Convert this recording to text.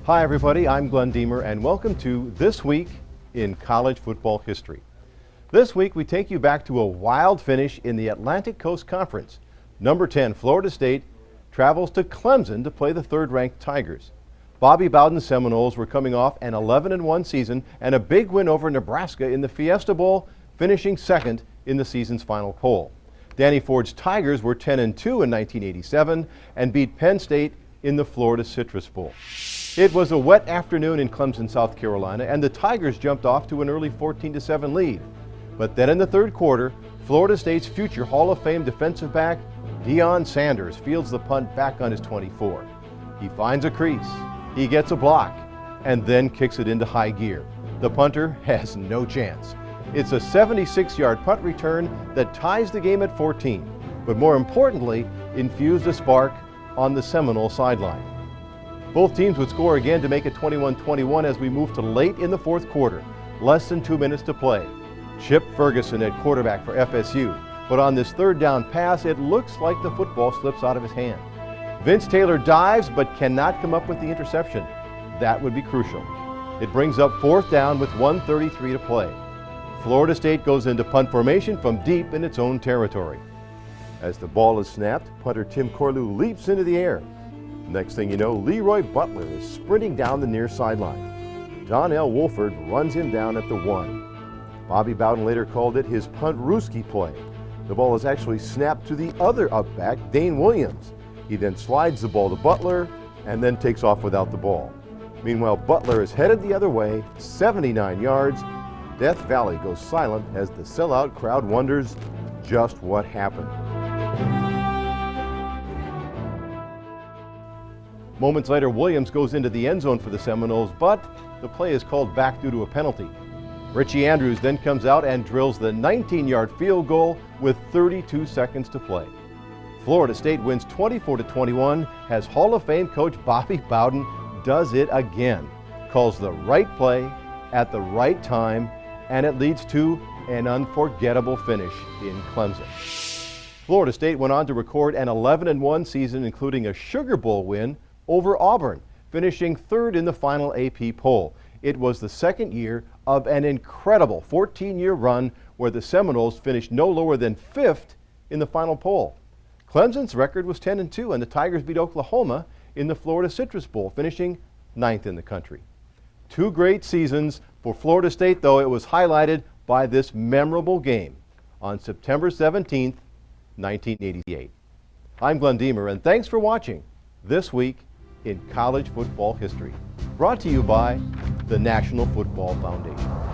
Hi everybody, I'm Glen Dehmer and welcome to This Week in College Football History. This week we take you back to a wild finish in the Atlantic Coast Conference. Number 10, Florida State, travels to Clemson to play the third-ranked Tigers. Bobby Bowden's Seminoles were coming off an 11-1 season and a big win over Nebraska in the Fiesta Bowl, finishing second in the season's final poll. Danny Ford's Tigers were 10-2 in 1987 and beat Penn State in the Florida Citrus Bowl. It was a wet afternoon in Clemson, South Carolina, and the Tigers jumped off to an early 14-7 lead. But then in the third quarter, Florida State's future Hall of Fame defensive back, Deion Sanders, fields the punt back on his 24. He finds a crease, he gets a block, and then kicks it into high gear. The punter has no chance. It's a 76-yard punt return that ties the game at 14, but more importantly, infused a spark on the Seminole sideline. Both teams would score again to make it 21-21 as we move to late in the fourth quarter. Less than 2 minutes to play. Chip Ferguson at quarterback for FSU, but on this third down pass, it looks like the football slips out of his hand. Vince Taylor dives but cannot come up with the interception. That would be crucial. It brings up fourth down with 1:33 to play. Florida State goes into punt formation from deep in its own territory. As the ball is snapped, punter Tim Corlew leaps into the air. Next thing you know, Leroy Butler is sprinting down the near sideline. Donnell Wolford runs him down at the 1. Bobby Bowden later called it his punt-rooski play. The ball is actually snapped to the other up-back, Dane Williams. He then slides the ball to Butler and then takes off without the ball. Meanwhile, Butler is headed the other way, 79 yards. Death Valley goes silent as the sellout crowd wonders just what happened. Moments later, Williams goes into the end zone for the Seminoles, but the play is called back due to a penalty. Richie Andrews then comes out and drills the 19-yard field goal with 32 seconds to play. Florida State wins 24-21 as Hall of Fame coach Bobby Bowden does it again, calls the right play at the right time, and it leads to an unforgettable finish in Clemson. Florida State went on to record an 11-1 season, including a Sugar Bowl win over Auburn, finishing third in the final AP poll. It was the second year of an incredible 14-year run where the Seminoles finished no lower than fifth in the final poll. Clemson's record was 10-2, and the Tigers beat Oklahoma in the Florida Citrus Bowl, finishing ninth in the country. Two great seasons for Florida State, though it was highlighted by this memorable game on September 17th, 1988. I'm Glen Dehmer, and thanks for watching This Week in College Football History, brought to you by the National Football Foundation.